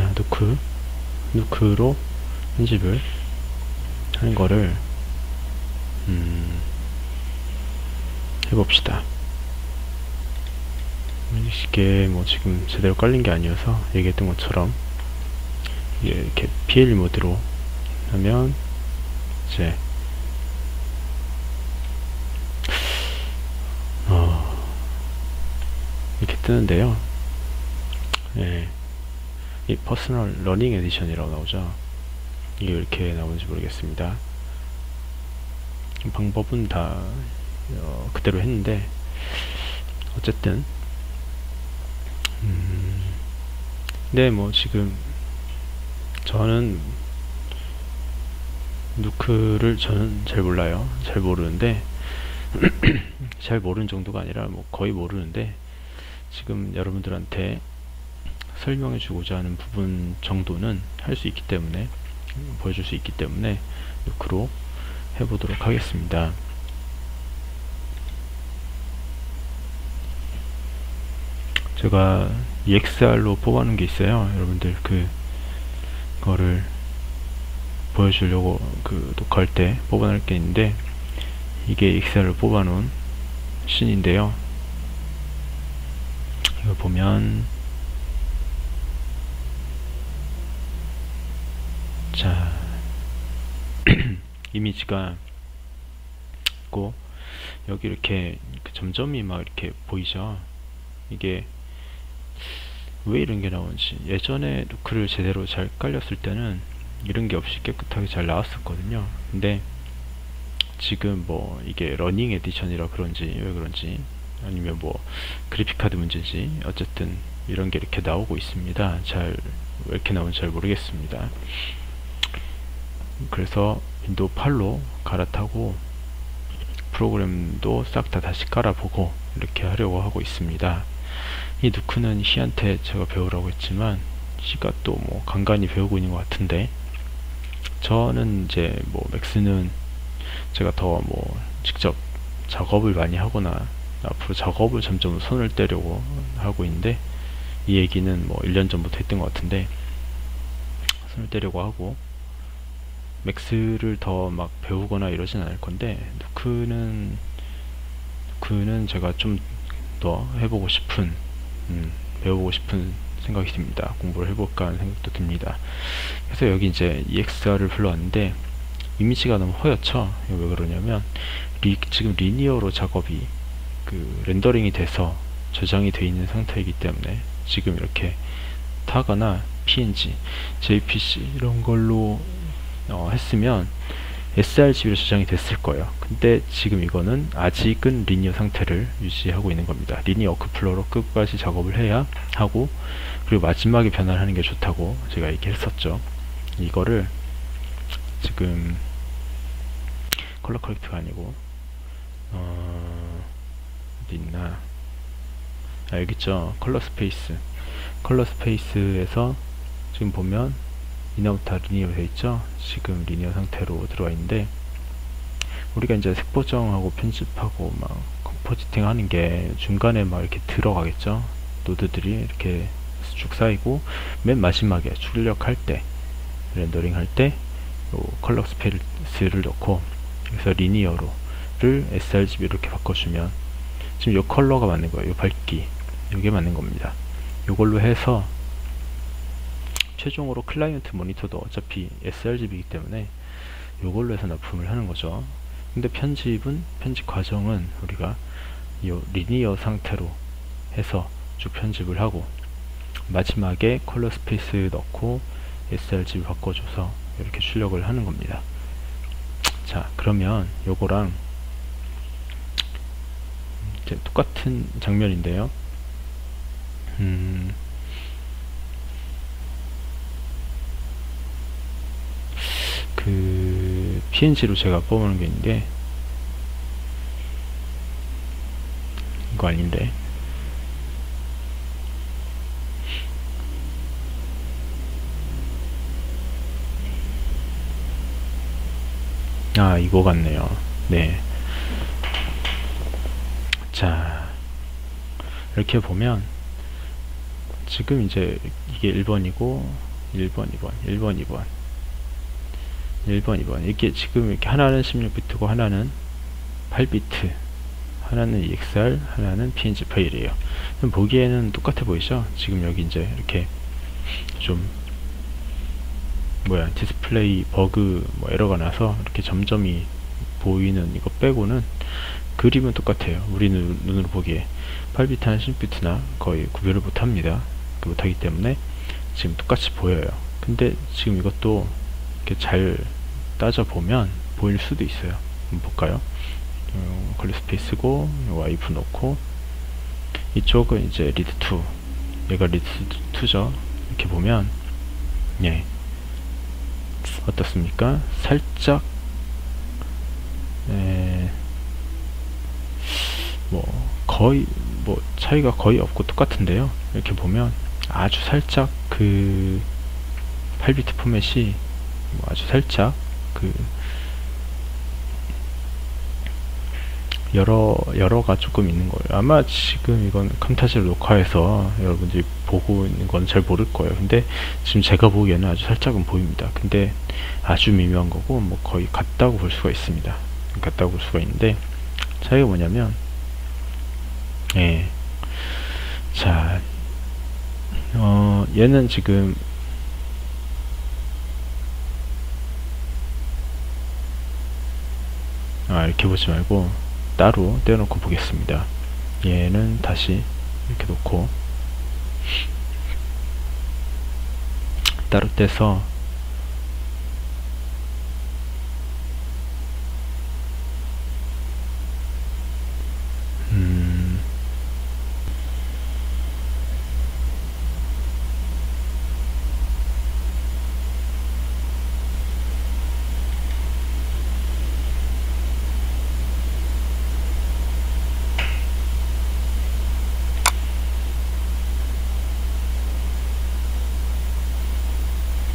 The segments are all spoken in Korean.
자, 누크로 편집을 하는 거를 해봅시다. 이게 뭐 지금 제대로 깔린 게 아니어서 얘기했던 것처럼 이렇게 PL 모드로 하면 이제 이렇게 뜨는데요. 예, 이 퍼스널 러닝 에디션이라고 나오죠. 이게 왜 이렇게 나오는지 모르겠습니다. 방법은 다 그대로 했는데 어쨌든 근데 뭐 지금 저는 누크를 저는 잘 몰라요. 잘 모르는데 잘 모르는 정도가 아니라 뭐 거의 모르는데 지금 여러분들한테 설명해 주고자 하는 부분 정도는 할 수 있기 때문에 보여줄 수 있기 때문에 누크로 해보도록 하겠습니다. 제가 EXR로 뽑아놓은 게 있어요. 여러분들 그거를 보여주려고 녹화할 때 뽑아놓을 게 있는데 이게 EXR로 뽑아놓은 씬인데요. 이거 보면 자 이미지가 있고 여기 이렇게 점점이 막 이렇게 보이죠. 이게 왜 이런 게 나오는지 예전에 누크를 제대로 잘 깔렸을 때는 이런 게 없이 깨끗하게 잘 나왔었거든요. 근데 지금 뭐 이게 러닝 에디션이라 그런지 왜 그런지 아니면 뭐 그래픽카드 문제지 어쨌든 이런 게 이렇게 나오고 있습니다. 잘 왜 이렇게 나오는지 잘 모르겠습니다. 그래서 윈도우 8로 갈아타고 프로그램도 싹 다 다시 깔아보고 이렇게 하려고 하고 있습니다. 이 누크는 시한테 제가 배우라고 했지만 시가 또 뭐 간간히 배우고 있는 것 같은데 저는 이제 뭐 맥스는 제가 더 뭐 직접 작업을 많이 하거나 앞으로 작업을 점점 손을 떼려고 하고 있는데 이 얘기는 뭐 1년 전부터 했던 것 같은데 손을 떼려고 하고 맥스를 더 막 배우거나 이러진 않을 건데 누크는 제가 좀 더 해보고 싶은 배워보고 싶은 생각이 듭니다. 공부를 해볼까 하는 생각도 듭니다. 그래서 여기 이제 EXR을 불러왔는데 이미지가 너무 허옇죠. 왜 그러냐면 지금 리니어로 작업이 렌더링이 돼서 저장이 되어 있는 상태이기 때문에 지금 이렇게 타거나 PNG, JPC 이런 걸로 했으면 sRGB로 저장이 됐을 거예요. 근데 지금 이거는 아직은 리니어 상태를 유지하고 있는 겁니다. 리니어 워크플로우로 끝까지 작업을 해야 하고 그리고 마지막에 변환을 하는 게 좋다고 제가 얘기했었죠. 이거를 지금 컬러 커렉트가 아니고 어디 있나 여기 있죠. 컬러 스페이스에서 지금 보면 이너부터 리니어 되어 있죠. 지금 리니어 상태로 들어와 있는데 우리가 이제 색 보정하고 편집하고 막 컴포지팅 하는 게 중간에 막 이렇게 들어가겠죠. 노드들이 이렇게 쭉 쌓이고 맨 마지막에 출력할 때 렌더링 할 때 컬러 스페이스를 넣고 그래서 리니어로를 sRGB 이렇게 바꿔주면 지금 이 컬러가 맞는 거예요. 이 밝기 이게 맞는 겁니다. 이걸로 해서 최종으로 클라이언트 모니터도 어차피 sRGB이기 때문에 이걸로 해서 납품을 하는 거죠. 근데 편집 과정은 우리가 이 리니어 상태로 해서 쭉 편집을 하고 마지막에 컬러 스페이스 넣고 sRGB 바꿔줘서 이렇게 출력을 하는 겁니다. 자, 그러면 요거랑 이제 똑같은 장면인데요. PNG로 제가 뽑아놓은 게 있는데 이거 아닌데 이거 같네요. 네. 자, 이렇게 보면 지금 이제 이게 1번이고 1번, 2번, 1번, 2번, 1번, 2번. 이게 지금 이렇게 하나는 16비트고 하나는 8비트, 하나는 EXR, 하나는 PNG 파일이에요. 보기에는 똑같아 보이죠? 지금 여기 이제 이렇게 좀 디스플레이 버그 에러가 나서 이렇게 점점이 보이는 이거 빼고는 그림은 똑같아요. 우리 눈으로 보기에 8비트나 16비트나 거의 구별을 못합니다. 못하기 때문에 지금 똑같이 보여요. 근데 지금 이것도 이렇게 잘 따져보면 보일 수도 있어요. 한번 볼까요? 컬러 스페이스고 와이프 넣고 이쪽은 이제 리드2, 얘가 리드2죠. 이렇게 보면 예, 어떻습니까? 살짝 거의 차이가 거의 없고 똑같은데요. 이렇게 보면 아주 살짝 그 8비트 포맷이 아주 살짝 그 여러가 조금 있는 거예요. 아마 지금 이건 캄타지를 녹화해서 여러분들이 보고 있는 건 잘 모를 거예요. 근데 지금 제가 보기에는 아주 살짝은 보입니다. 근데 아주 미묘한 거고 거의 같다고 볼 수가 있습니다. 같다고 볼 수가 있는데 차이가 뭐냐면 자, 얘는 지금 이렇게 보지 말고 따로 떼어놓고 보겠습니다. 얘는 다시 이렇게 놓고 따로 떼서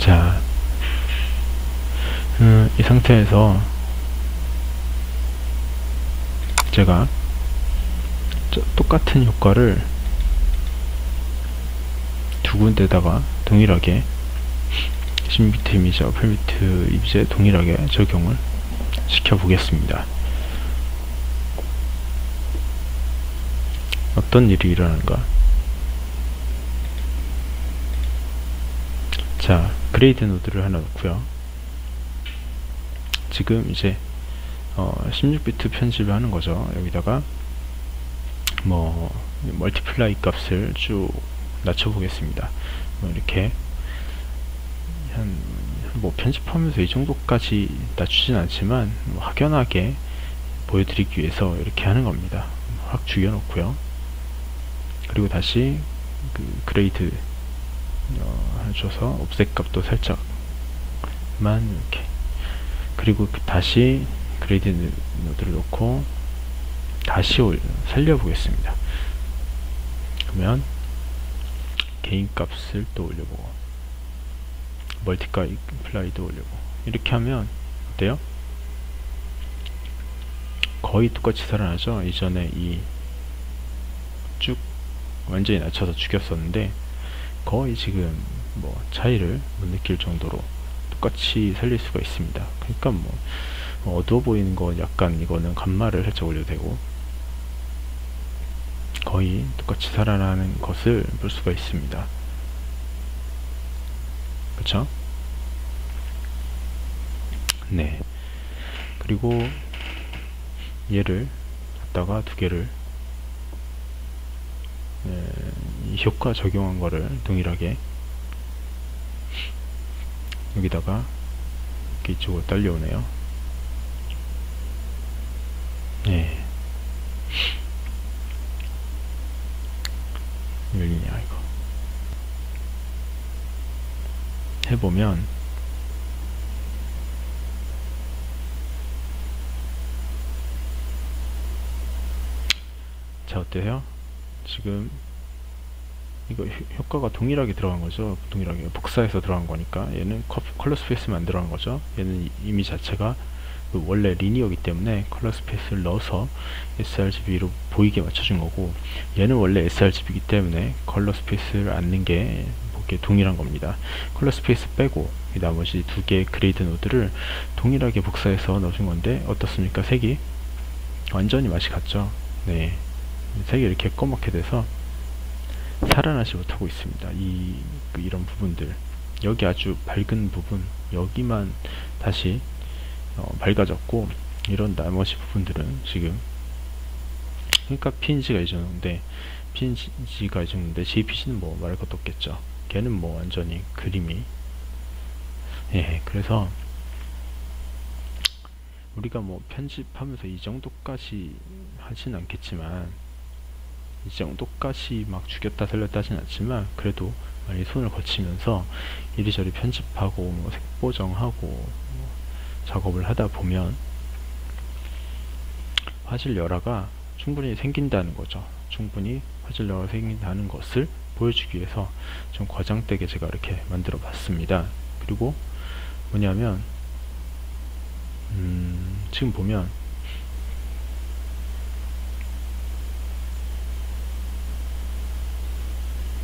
자, 이 상태에서 제가 똑같은 효과를 두 군데다가 동일하게 16비트 이미지와 8비트 이미지에 동일하게 적용을 시켜 보겠습니다. 어떤 일이 일어나는가? 자, 그레이드 노드를 하나 넣고요. 지금 이제 16비트 편집을 하는 거죠. 여기다가 멀티플라이 값을 쭉 낮춰 보겠습니다. 이렇게 편집하면서 이 정도까지 낮추진 않지만 확연하게 보여드리기 위해서 이렇게 하는 겁니다. 확 죽여놓고요. 그리고 다시 그레이드 줘서 옵셋 값도 살짝만 이렇게, 그리고 다시 그레이드 노드를 놓고 다시 살려보겠습니다. 그러면 개인 값을 또 올려보고 멀티플라이도 올려보고 이렇게 하면 어때요? 거의 똑같이 살아나죠. 이전에 쭉 완전히 낮춰서 죽였었는데 거의 지금 차이를 못 느낄 정도로 똑같이 살릴 수가 있습니다. 그러니까 어두워 보이는 거 약간 이거는 감마를 살짝 올려도 되고 거의 똑같이 살아나는 것을 볼 수가 있습니다. 그쵸? 네. 그리고 얘를 갖다가 두 개를 이 효과 적용한 거를 동일하게 여기다가 이렇게 이쪽으로 딸려오네요. 네. 열리냐 이거. 해보면 자, 어때요? 지금 이거 효과가 동일하게 들어간 거죠. 동일하게 복사해서 들어간 거니까. 얘는 컬러 스페이스만 안 들어간 거죠. 얘는 이미 자체가 원래 리니어이기 때문에 컬러 스페이스를 넣어서 sRGB로 보이게 맞춰준 거고, 얘는 원래 sRGB이기 때문에 컬러 스페이스를 안 넣는 게 이게 동일한 겁니다. 컬러 스페이스 빼고 이 나머지 두 개의 그레이드 노드를 동일하게 복사해서 넣어준 건데 어떻습니까? 색이 완전히 맛이 같죠? 네, 색이 이렇게 검맣게 돼서 살아나지 못하고 있습니다. 이런 부분들, 여기 아주 밝은 부분, 여기만 다시 밝아졌고, 이런 나머지 부분들은 지금, 그러니까 PNG가 잊었는데 JPG는 뭐 말할 것도 없겠죠. 걔는 뭐 완전히 그림이, 예, 그래서 우리가 뭐 편집하면서 이 정도까지 하진 않겠지만, 이 정도까지 막 죽였다 살렸다 하진 않지만, 그래도 많이 손을 거치면서 이리저리 편집하고 뭐 색보정하고 뭐 작업을 하다 보면 화질 열화가 충분히 생긴다는 거죠. 충분히 화질 열화가 생긴다는 것을 보여주기 위해서 좀 과장되게 제가 이렇게 만들어 봤습니다. 그리고 뭐냐면 지금 보면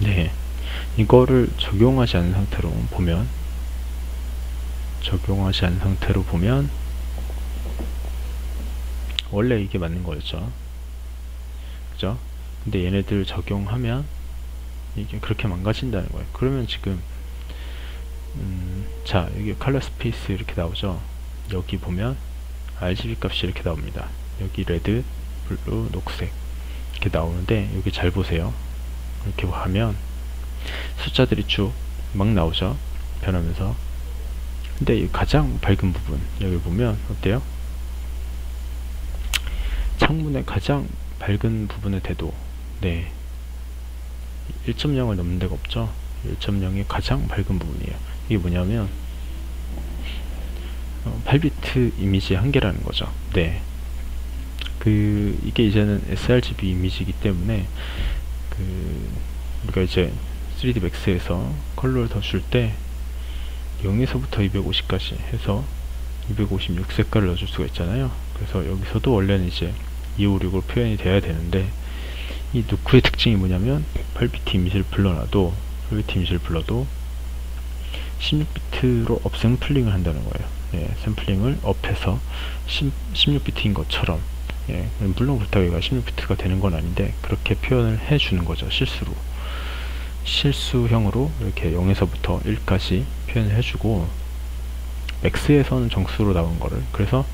네, 이거를 적용하지 않은 상태로 보면 원래 이게 맞는 거였죠. 그죠? 근데 얘네들 적용하면 이게 그렇게 망가진다는 거예요. 그러면 지금 자, 여기 컬러 스페이스 이렇게 나오죠. 여기 보면 RGB 값이 이렇게 나옵니다. 여기 레드, 블루, 녹색 이렇게 나오는데, 여기 잘 보세요. 이렇게 하면 숫자들이 쭉 막 나오죠. 변하면서. 근데 이 가장 밝은 부분, 여기 보면 어때요? 창문의 가장 밝은 부분의 대도, 네, 1.0을 넘는 데가 없죠. 1.0이 가장 밝은 부분이에요. 이게 뭐냐면 8비트 이미지의 한계라는 거죠. 네, 이게 이제는 sRGB 이미지이기 때문에 우리가 이제 3D Max에서 컬러를 더 줄 때 0에서부터 250까지 해서 256 색깔을 넣어줄 수가 있잖아요. 그래서 여기서도 원래는 이제 256으로 표현이 돼야 되는데, 이 누크의 특징이 뭐냐면 8비트 이미지를 불러도 16비트로 업샘플링을 한다는 거예요. 예, 샘플링을 업해서 16비트인 것처럼, 예, 물론 그렇다고 얘가 16비트가 되는 건 아닌데 그렇게 표현을 해주는 거죠. 실수형으로 이렇게 0에서부터 1까지 표현을 해주고, 맥스에서는 정수로 나온 거를, 그래서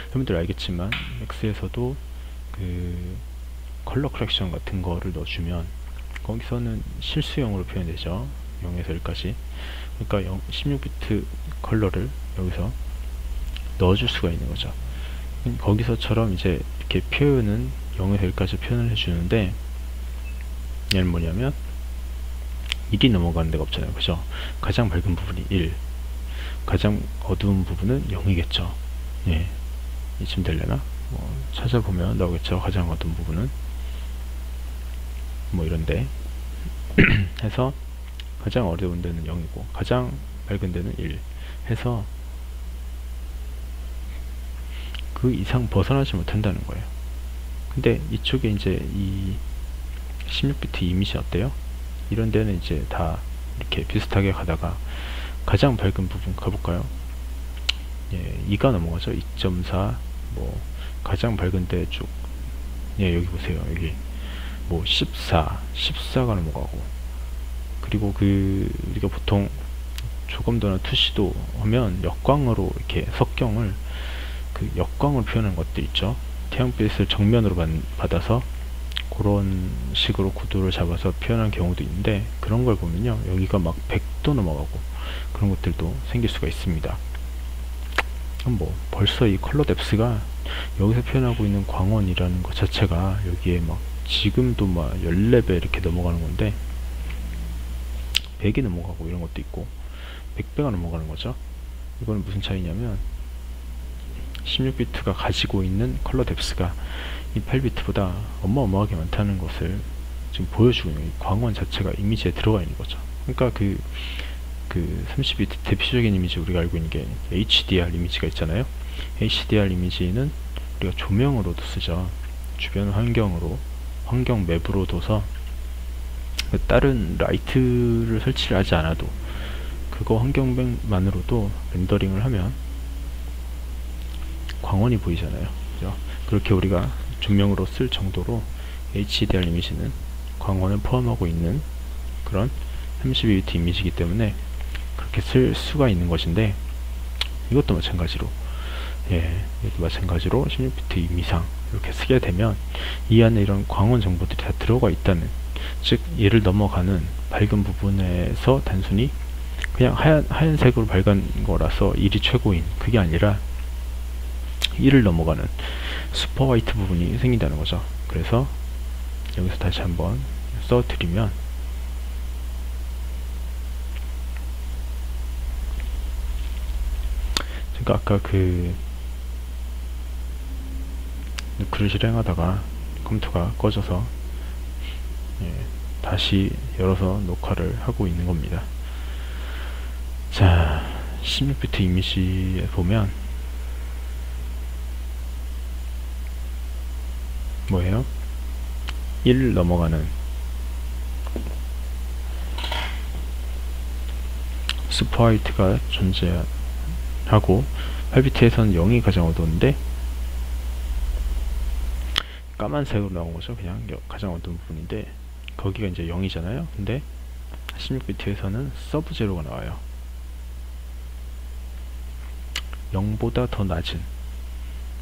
여러분들 알겠지만 맥스에서도 컬러 커렉션 같은 거를 넣어주면 거기서는 실수형으로 표현되죠. 0에서 1까지. 그러니까 16비트 컬러를 여기서 넣어줄 수가 있는 거죠. 거기서처럼 이제 이렇게 표현은 0에서 1까지 표현을 해주는데, 얘는 뭐냐면 1이 넘어가는 데가 없잖아요. 그죠? 가장 밝은 부분이 1, 가장 어두운 부분은 0이겠죠. 예, 이쯤 되려나? 찾아보면 나오겠죠. 가장 어두운 부분은 뭐 이런데 해서 가장 어두운 데는 0이고 가장 밝은 데는 1 해서 그 이상 벗어나지 못한다는 거예요. 근데 이쪽에 이제 이 16비트 이미지 어때요? 이런 데는 이제 다 이렇게 비슷하게 가다가 가장 밝은 부분 가볼까요? 예, 2가 넘어가죠. 2.4, 뭐 가장 밝은 데 쭉, 예, 여기 보세요. 여기 뭐 14가 넘어가고, 그리고 우리가 보통 조검도나 투시도 하면 역광으로 이렇게 석경을 역광을 표현하는 것들 있죠. 태양빛을 정면으로 받아서 그런 식으로 구도를 잡아서 표현한 경우도 있는데, 그런 걸 보면요, 여기가 막 100도 넘어가고 그런 것들도 생길 수가 있습니다. 그럼 뭐 벌써 이 컬러 뎁스가 여기서 표현하고 있는 광원이라는 것 자체가 여기에 막 지금도 막 14배 이렇게 넘어가는 건데, 100이 넘어가고 이런 것도 있고 100배가 넘어가는 거죠. 이거는 무슨 차이냐면 16비트가 가지고 있는 컬러 뎁스가 이 8비트보다 어마어마하게 많다는 것을 지금 보여주고 있는, 이 광원 자체가 이미지에 들어가 있는 거죠. 그러니까 그 30비트 대표적인 이미지 우리가 알고 있는 게 HDR 이미지가 있잖아요. HDR 이미지는 우리가 조명으로도 쓰죠. 주변 환경 맵으로 둬서 다른 라이트를 설치를 하지 않아도 그거 환경만으로도 렌더링을 하면 광원이 보이잖아요. 그죠? 그렇게 우리가 조명으로 쓸 정도로 HDR 이미지는 광원을 포함하고 있는 그런 32비트 이미지이기 때문에 그렇게 쓸 수가 있는 것인데, 이것도 마찬가지로 이것도 마찬가지로 16비트 이미상 이렇게 쓰게 되면 이 안에 이런 광원 정보들이 다 들어가 있다는, 즉 얘를 넘어가는 밝은 부분에서 단순히 그냥 하얀색으로 밝은 거라서 1이 최고인 그게 아니라 1을 넘어가는 슈퍼 화이트 부분이 생긴다는 거죠. 그래서 여기서 다시 한번 써드리면, 제가 아까 그 누크를 실행하다가 컴퓨터가 꺼져서 다시 열어서 녹화를 하고 있는 겁니다. 자, 16비트 이미지에 보면 뭐예요? 1 넘어가는 슈퍼 화이트가 존재하고 8비트에서는 0이 가장 어두운데 까만색으로 나온 거죠. 그냥 가장 어두운 부분인데 거기가 이제 0이잖아요. 근데 16비트에서는 서브 제로가 나와요. 0보다 더 낮은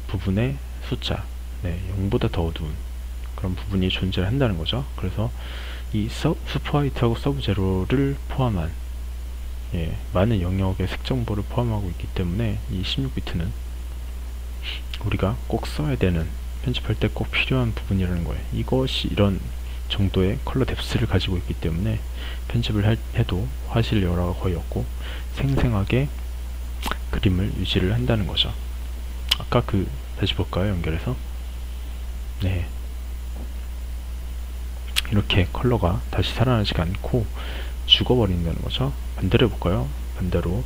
부분의 숫자, 0보다 더 어두운 그런 부분이 존재한다는 거죠. 그래서 이 슈퍼 화이트하고 서브 제로를 포함한 많은 영역의 색정보를 포함하고 있기 때문에 이 16비트는 우리가 꼭 써야 되는, 편집할 때 꼭 필요한 부분이라는 거예요. 이것이 이런 정도의 컬러 뎁스를 가지고 있기 때문에 편집을 해도 화질 열화가 거의 없고 생생하게 그림을 유지를 한다는 거죠. 아까 다시 볼까요? 연결해서. 이렇게 컬러가 다시 살아나지가 않고 죽어버린다는 거죠. 반대로 해볼까요? 반대로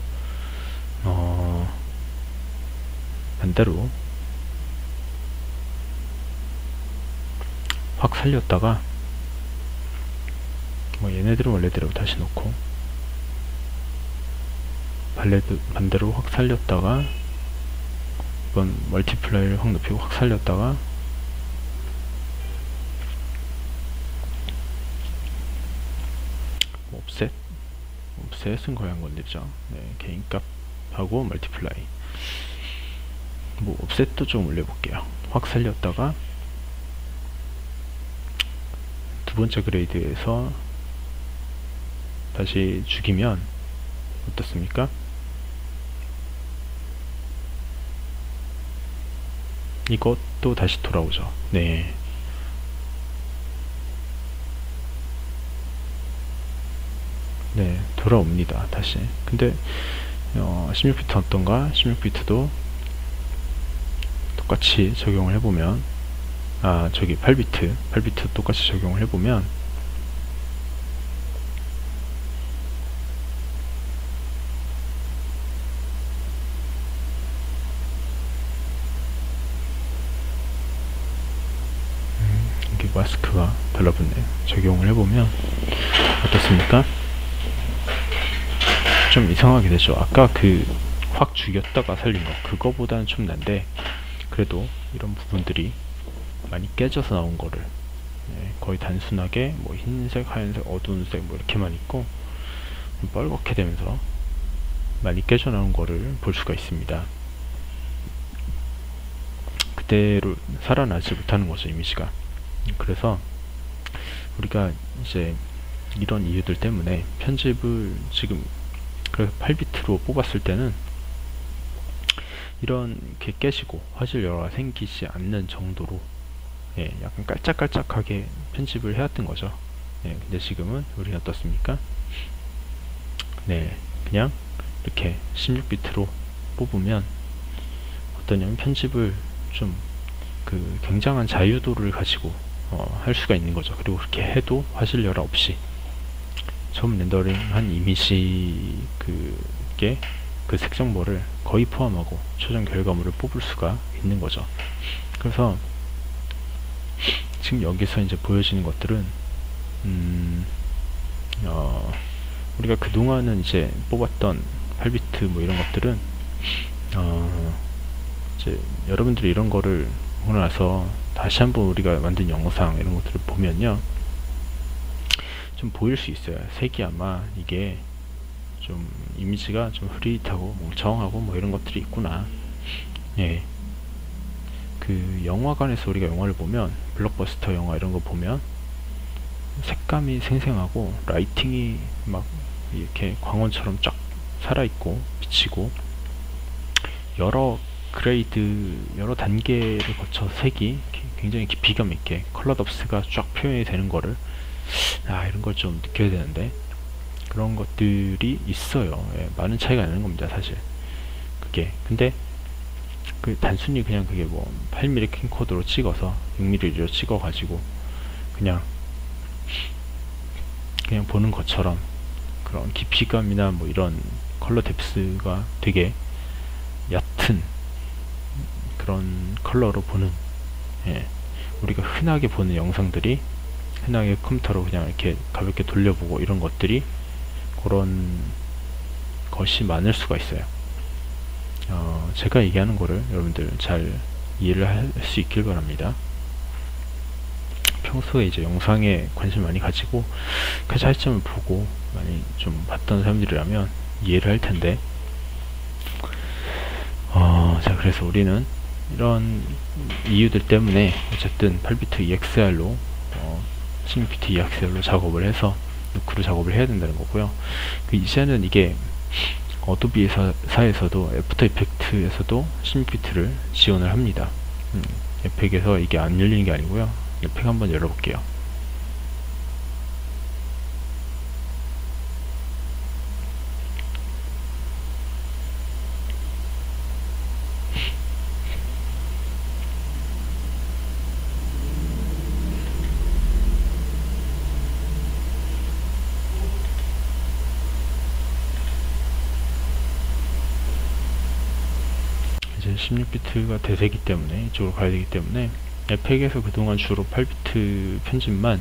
확 살렸다가 얘네들은 원래대로 다시 놓고 반대로 확 살렸다가 이번 멀티플라이를 확 높이고 확 살렸다가 옵셋은 거의 한 건데죠. 개인값하고 멀티플라이. 옵셋도 좀 올려볼게요. 확 살렸다가 두 번째 그레이드에서 다시 죽이면 어떻습니까? 이것도 다시 돌아오죠. 돌아옵니다. 다시. 근데 16비트 어떤가? 16비트도 똑같이 적용을 해보면, 저기 8비트 똑같이 적용을 해보면 이게 마스크가 달라붙네요. 적용을 해보면 어떻습니까? 좀 이상하게 되죠. 아까 확 죽였다가 살린 거 그거보다는 좀 난데, 그래도 이런 부분들이 많이 깨져서 나온 거를 거의 단순하게 흰색, 하얀색, 어두운 색 이렇게만 있고 빨갛게 되면서 많이 깨져 나온 거를 볼 수가 있습니다. 그대로 살아나지 못하는 거죠, 이미지가. 그래서 우리가 이제 이런 이유들 때문에 편집을 지금 그래서 8비트로 뽑았을 때는 이렇게 깨지고 화질 열화가 생기지 않는 정도로 약간 깔짝깔짝하게 편집을 해왔던 거죠. 근데 지금은 우리는 어떻습니까? 그냥 이렇게 16비트로 뽑으면 어떠냐면 편집을 좀 굉장한 자유도를 가지고 할 수가 있는 거죠. 그리고 그렇게 해도 화질 열화 없이 처음 렌더링한 이미지 그 색정보를 거의 포함하고 최종 결과물을 뽑을 수가 있는 거죠. 그래서 지금 여기서 이제 보여지는 것들은 우리가 그동안은 이제 뽑았던 8비트 뭐 이런 것들은 이제 여러분들이 이런 거를 보고 나서 다시 한번 우리가 만든 영상 이런 것들을 보면요, 좀 보일 수 있어요. 색이 아마 이게 좀 이미지가 좀 흐릿하고 멍청하고 뭐 이런 것들이 있구나. 예. 그 영화관에서 우리가 영화를 보면, 블록버스터 영화 이런 거 보면 색감이 생생하고 라이팅이 막 이렇게 광원처럼 쫙 살아있고 비치고, 여러 그레이드, 여러 단계를 거쳐 색이 굉장히 깊이감 있게 컬러 덥스가 쫙 표현이 되는 거를, 이런 걸 좀 느껴야 되는데 그런 것들이 있어요. 예, 많은 차이가 나는 겁니다, 사실. 그게 근데 그 단순히 그냥 그게 뭐 8mm 캠코더로 찍어서 6mm로 찍어 가지고 그냥 보는 것처럼 그런 깊이감이나 뭐 이런 컬러 뎁스가 되게 얕은 그런 컬러로 보는, 예, 우리가 흔하게 보는 영상들이, 흔하게 컴퓨터로 그냥 이렇게 가볍게 돌려보고 이런 것들이, 그런 것이 많을 수가 있어요. 제가 얘기하는 거를 여러분들 잘 이해를 할 수 있길 바랍니다. 평소에 이제 영상에 관심 많이 가지고 그 차이점을 보고 많이 좀 봤던 사람들이라면 이해를 할 텐데, 자, 그래서 우리는 이런 이유들 때문에 어쨌든 8비트 EXR로 16비트 EXR로 작업을 해서 누크로 작업을 해야 된다는 거고요. 이제는 이게 어도비 사에서도 애프터 이펙트에서도 16비트를 지원을 합니다. 에펙에서 이게 안 열리는 게 아니고요. 에펙 한번 열어볼게요. 이제 16비트가 대세기 때문에 이쪽으로 가야 되기 때문에 에펙에서 그동안 주로 8비트 편집만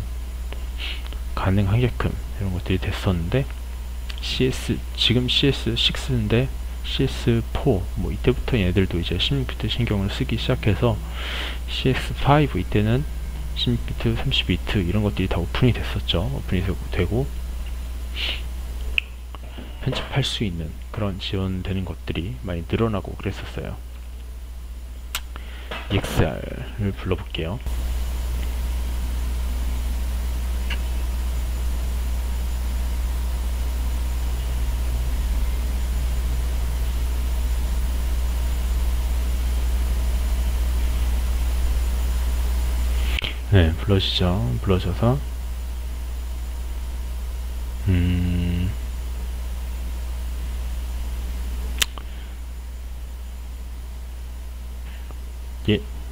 가능하게끔 이런 것들이 됐었는데, 지금 CS6인데 CS4 뭐 이때부터 얘네들도 이제 16비트 신경을 쓰기 시작해서 CS5 이때는 16비트, 32비트 이런 것들이 다 오픈이 됐었죠. 오픈이 되고 편집할 수 있는 그런 지원되는 것들이 많이 늘어나고 그랬었어요. EXR을 불러볼게요. 네, 불러지죠. 불러져서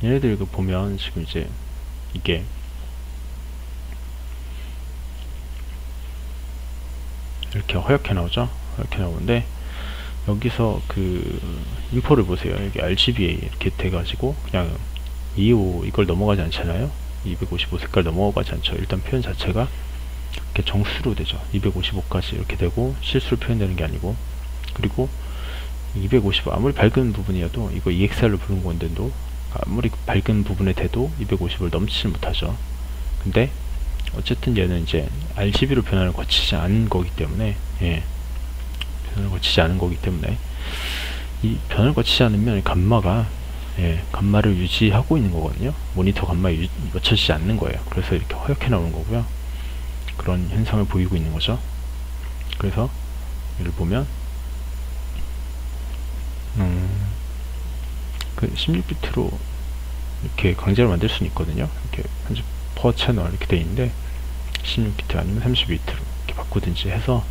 얘네들 그 보면 지금 이제 이게 이렇게 허옇게 나오죠. 허옇게 나오는데 여기서 그 인포를 보세요. 여기 RGBA 이렇게 돼가지고 그냥 255 이걸 넘어가지 않잖아요. 255 색깔 넘어가지 않죠. 일단 표현 자체가 이렇게 정수로 되죠. 255까지 이렇게 되고 실수로 표현되는 게 아니고, 그리고 255 아무리 밝은 부분이어도, 이거 EXR로 부른 건데도 아무리 밝은 부분에 돼도 250을 넘지를 못하죠. 근데 어쨌든 얘는 이제 RGB로 변화를 거치지 않은 거기 때문에, 예, 변화를 거치지 않은 거기 때문에 이 변화를 거치지 않으면 감마가, 예, 감마를 유지하고 있는 거거든요. 모니터 감마에 맞춰지지 않는 거예요. 그래서 이렇게 허옇게 나오는 거고요. 그런 현상을 보이고 있는 거죠. 그래서 얘를 보면 그 16비트로 이렇게 강제로 만들 수는 있거든요. 이렇게 편집 퍼 채널 이렇게 돼 있는데 16비트 아니면 32비트로 이렇게 바꾸든지 해서,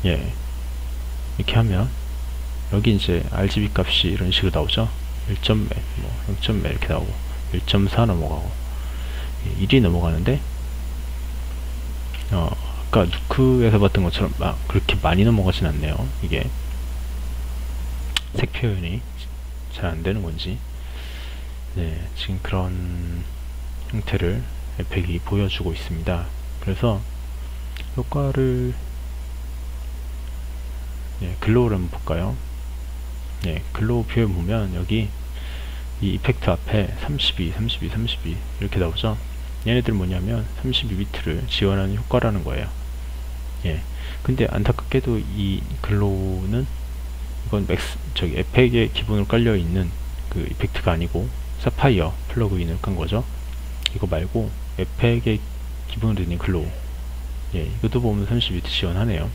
예, 이렇게 하면 여기 이제 RGB 값이 이런 식으로 나오죠. 1.몇, 뭐 0.몇 이렇게 나오고 1.4 넘어가고 1이 넘어가는데, 아까 누크에서 봤던 것처럼 막 그렇게 많이 넘어가진 않네요. 이게 색 표현이 잘 안 되는 건지. 네, 지금 그런 형태를 에펙이 보여주고 있습니다. 그래서 효과를 글로우를 한번 볼까요? 글로우 뷰에 보면 여기 이 이펙트 앞에 32, 32, 32 이렇게 나오죠. 얘네들 뭐냐면 32비트를 지원하는 효과라는 거예요. 근데 안타깝게도 이 글로우는 이건 에펙에 기본으로 깔려 있는 그 이펙트가 아니고 사파이어 플러그인을 깐 거죠. 이거 말고 에펙에 기본으로 있는 글로우, 이것도 보면 32비트 지원하네요.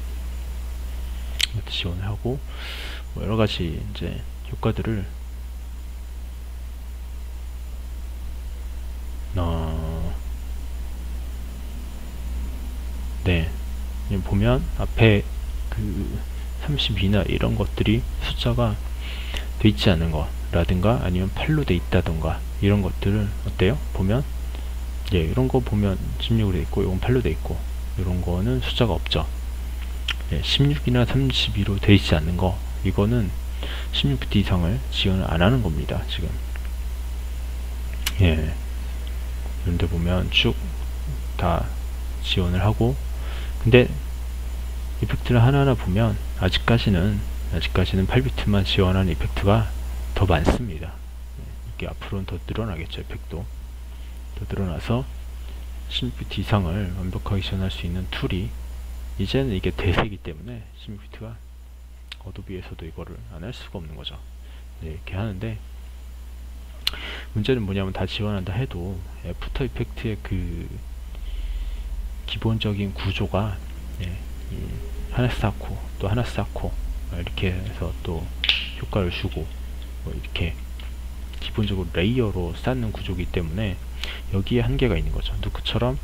이것도 지원을 하고 뭐 여러 가지 이제 효과들을 보면 앞에 그 32나 이런 것들이 숫자가 돼 있지 않은 거라든가 아니면 8로 돼 있다던가 이런 것들을 어때요? 보면 이런 거 보면 16으로 돼 있고 이건 8로 돼 있고 이런 거는 숫자가 없죠. 16이나 32로 돼 있지 않는 거, 이거는 16비트 이상을 지원을 안 하는 겁니다. 지금 이런데 보면 쭉 다 지원을 하고, 근데 이펙트를 하나하나 보면 아직까지는 8비트만 지원하는 이펙트가 더 많습니다. 이게 앞으로는 더 늘어나겠죠. 이펙트도 더 늘어나서 16비트 이상을 완벽하게 지원할 수 있는 툴이, 이제는 이게 대세이기 때문에 16비트가 어도비에서도 이거를 안 할 수가 없는 거죠. 이렇게 하는데, 문제는 뭐냐면 다 지원한다 해도 애프터 이펙트의 그 기본적인 구조가 하나 쌓고 또 하나 쌓고 이렇게 해서 또 효과를 주고 뭐 이렇게 기본적으로 레이어로 쌓는 구조이기 때문에 여기에 한계가 있는 거죠. 누크처럼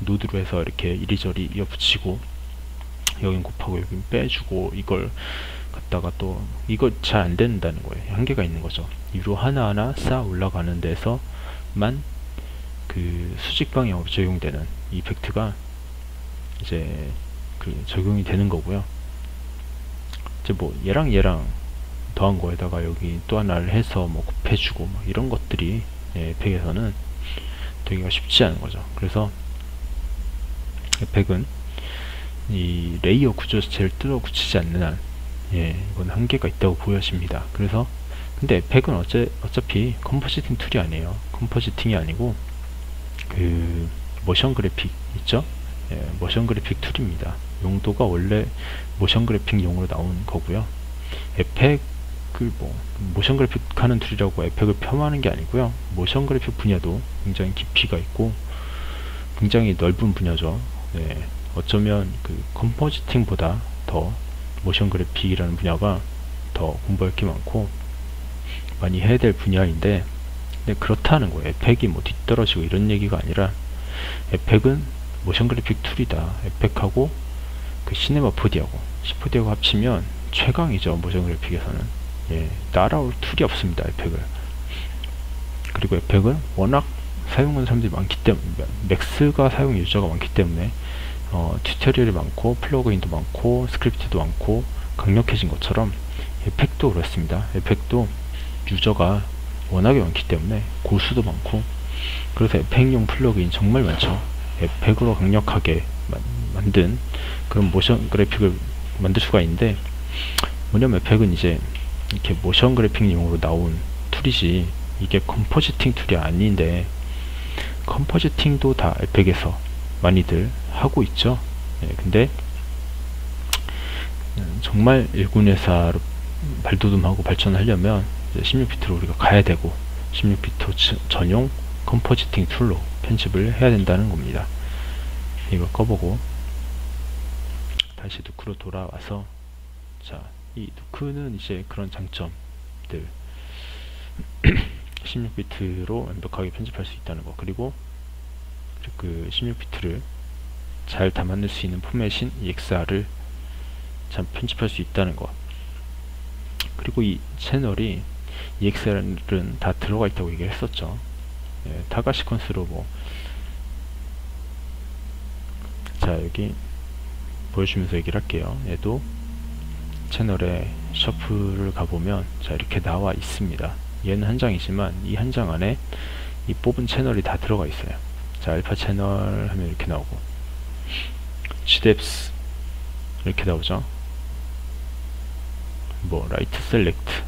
노드로 해서 이렇게 이리저리 이어붙이고 여긴 곱하고 여긴 빼주고 이걸 갖다가 또 이거 잘 안 된다는 거예요. 한계가 있는 거죠. 위로 하나하나 쌓아 올라가는 데서만 그 수직 방향으로 적용되는 이펙트가 이제 그 적용이 되는 거고요. 이제 뭐 얘랑 더한 거에다가 여기 또 하나를 해서 뭐 곱해주고 막 이런 것들이 에펙에서는 되기가 쉽지 않은 거죠. 그래서 에펙은 이 레이어 구조 자체를 뜯어 굳히지 않는 한 이건 한계가 있다고 보여집니다. 그래서 근데 에펙은 어차피 컴포지팅 툴이 아니에요. 컴포지팅이 아니고 그 모션 그래픽 있죠? 모션 그래픽 툴입니다. 용도가 원래 모션 그래픽 용으로 나온 거고요. 에펙을 뭐 모션 그래픽 하는 툴이라고 에펙을 폄하하는 게 아니고요. 모션 그래픽 분야도 굉장히 깊이가 있고 굉장히 넓은 분야죠. 어쩌면 그 컴포지팅보다 더 모션 그래픽이라는 분야가 더 공부할 게 많고 많이 해야 될 분야인데, 근데 그렇다는 거예요. 에펙이 뭐 뒤떨어지고 이런 얘기가 아니라 에펙은 모션 그래픽 툴이다. 에펙하고 그 시네마 4D하고 합치면 최강이죠. 모션 그래픽에서는 따라올 툴이 없습니다. 에펙을. 그리고 에펙은 워낙 사용하는 사람들이 많기 때문에, 맥스가 사용 유저가 많기 때문에 튜토리얼이 많고 플러그인도 많고 스크립트도 많고 강력해진 것처럼 에펙도 그렇습니다. 에펙도 유저가 워낙에 많기 때문에 고수도 많고, 그래서 에펙용 플러그인 정말 많죠. 에펙으로 강력하게 만든 그런 모션 그래픽을 만들 수가 있는데, 뭐냐면 에펙은 이제 이렇게 모션 그래픽용으로 나온 툴이지 이게 컴포지팅 툴이 아닌데, 컴포지팅도 다 에펙에서 많이들 하고 있죠. 근데 정말 일군 회사로 발돋움하고 발전하려면 16비트로 우리가 가야 되고 16비트 전용 컴포지팅 툴로 편집을 해야 된다는 겁니다. 이거 꺼보고 다시 누크로 돌아와서, 자, 이 누크는 이제 그런 장점들 16비트로 완벽하게 편집할 수 있다는 거, 그리고 그 16비트를 잘 담아낼 수 있는 포맷인 EXR을 잘 편집할 수 있다는 거, 그리고 이 채널이 EXR은 다 들어가 있다고 얘기를 했었죠. 타가 시퀀스로 뭐, 자, 여기 보여주면서 얘기를 할게요. 얘도 채널에 셔플을 가보면 자, 이렇게 나와 있습니다. 얘는 한 장이지만 이 한 장 안에 이 뽑은 채널이 다 들어가 있어요. 자, 알파 채널 하면 이렇게 나오고, gdepth 이렇게 나오죠. 뭐 라이트 셀렉트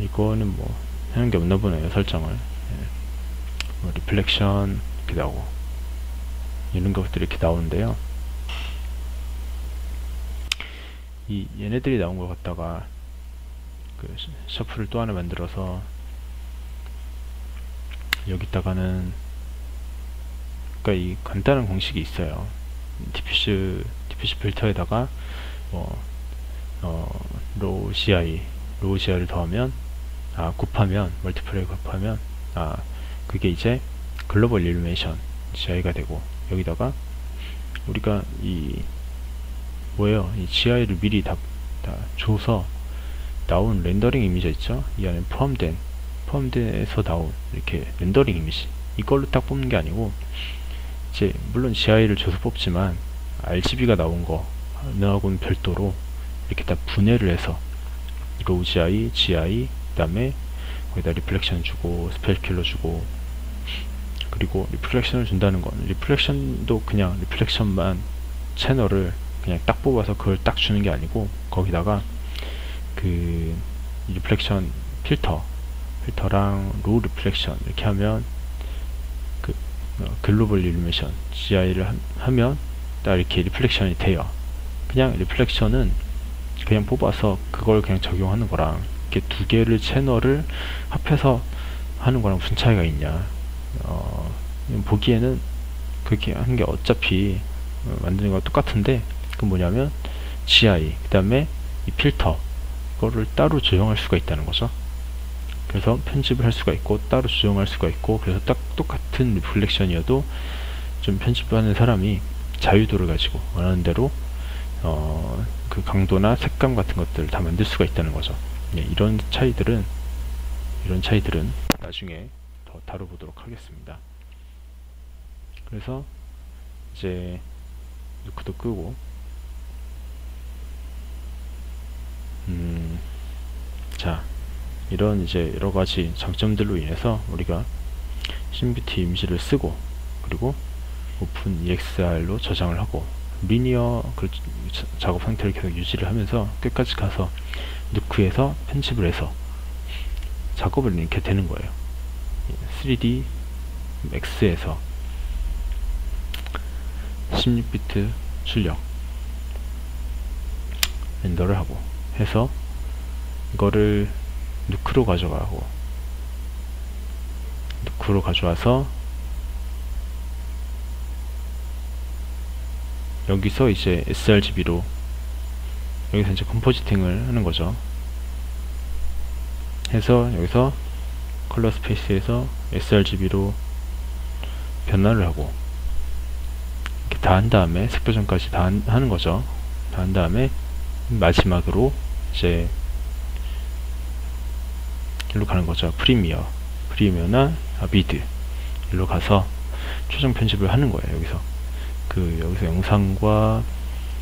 이거는 뭐 하는 게 없나 보네요. 설정을. 뭐 리플렉션 이렇게 나오고 이런 것들이 이렇게 나오는데요. 이 얘네들이 나온 걸 갖다가 그 셔플을 또 하나 만들어서 여기다가는 그러니까 이 간단한 공식이 있어요. 디퓨즈 필터에다가 뭐 로우 CI를 더하면 곱하면 멀티플라이 곱하면 그게 이제 글로벌 일루미네이션 GI가 되고, 여기다가 우리가 이 GI를 미리 다 줘서 나온 렌더링 이미지 있죠? 이 안에 포함돼서 나온 이렇게 렌더링 이미지 이걸로 딱 뽑는 게 아니고, 이제 물론 GI를 줘서 뽑지만 RGB가 나온 거하고는 별도로 이렇게 다 분해를 해서 로우 GI, GI 그 다음에 거기다 리플렉션 주고 스펠킬러 주고, 그리고 리플렉션을 준다는 건 리플렉션도 그냥 리플렉션만 채널을 그냥 딱 뽑아서 그걸 딱 주는 게 아니고, 거기다가 그 리플렉션 필터랑 로우 리플렉션 이렇게 하면 그 글로벌 일루미네이션 GI를 하면 딱 이렇게 리플렉션이 돼요. 그냥 리플렉션은 그냥 뽑아서 그걸 그냥 적용하는 거랑 이렇게 두 개를 채널을 합해서 하는 거랑 무슨 차이가 있냐. 보기에는 그렇게 하는 게 어차피 만드는 거 똑같은데, 그 뭐냐면 GI 그 다음에 이 필터 이거를 따로 조정할 수가 있다는 거죠. 그래서 편집을 할 수가 있고 따로 조정할 수가 있고, 그래서 딱 똑같은 리플렉션이어도 좀 편집하는 사람이 자유도를 가지고 원하는 대로 그 강도나 색감 같은 것들을 다 만들 수가 있다는 거죠. 이런 차이들은 나중에 더 다뤄보도록 하겠습니다. 그래서 이제 누크도 끄고 자, 이런 이제 여러가지 장점들로 인해서 우리가 심뷰티 이미지를 쓰고, 그리고 오픈 EXR로 저장을 하고 리니어 작업 상태를 계속 유지를 하면서 끝까지 가서 누크에서 편집을 해서 작업을 이렇게 되는 거예요. 3D Max에서 16비트 출력 렌더를 하고 해서 이거를 누크로 가져와서 여기서 이제 sRGB로 여기서 이제 컴포지팅을 하는 거죠. 해서 여기서 컬러 스페이스에서 sRGB로 변화를 하고 이렇게 다 한 다음에 색 조정까지 다 하는 거죠. 다 한 다음에 마지막으로 이제 일로 가는 거죠. 프리미어나 아비드 일로 가서 최종 편집을 하는 거예요. 여기서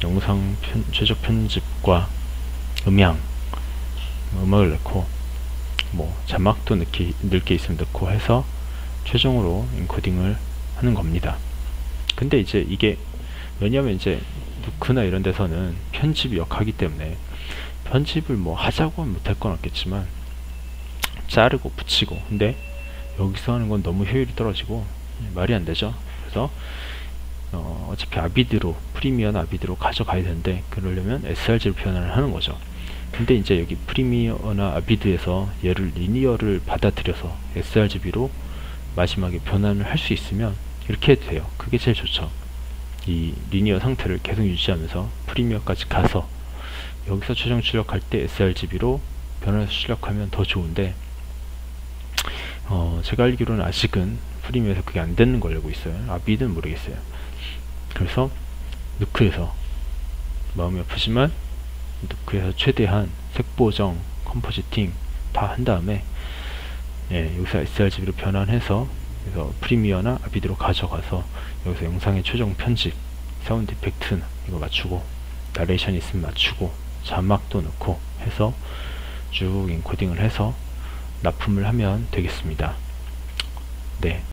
영상 최적 편집과 음악을 넣고 뭐 자막도 넣을 게 있으면 넣고 해서 최종으로 인코딩을 하는 겁니다. 근데 이제 이게 왜냐면 이제 누크나 이런 데서는 편집이 역하기 때문에 편집을 뭐 하자고 하면 못할 건 없겠지만 자르고 붙이고, 근데 여기서 하는 건 너무 효율이 떨어지고 말이 안 되죠. 그래서 어차피 프리미어나 아비드로 가져가야 되는데, 그러려면 sRG로 표현을 하는 거죠. 근데 이제 여기 프리미어나 아비드에서 얘를 리니어를 받아들여서 sRGB로 마지막에 변환을 할 수 있으면 이렇게 해도 돼요. 그게 제일 좋죠. 이 리니어 상태를 계속 유지하면서 프리미어까지 가서 여기서 최종 출력할 때 sRGB로 변환해서 출력하면 더 좋은데, 제가 알기로는 아직은 프리미어에서 그게 안 되는 걸 알고 있어요. 아비드는 모르겠어요. 그래서 누크에서 마음이 아프지만 누크에서 최대한 색보정, 컴포지팅 다 한 다음에 여기서 sRGB로 변환해서 그래서 프리미어나 아비드로 가져가서 여기서 영상의 최종 편집, 사운드 이펙트 이거 맞추고, 나레이션 있으면 맞추고, 자막도 넣고 해서 쭉 인코딩을 해서 납품을 하면 되겠습니다. 네.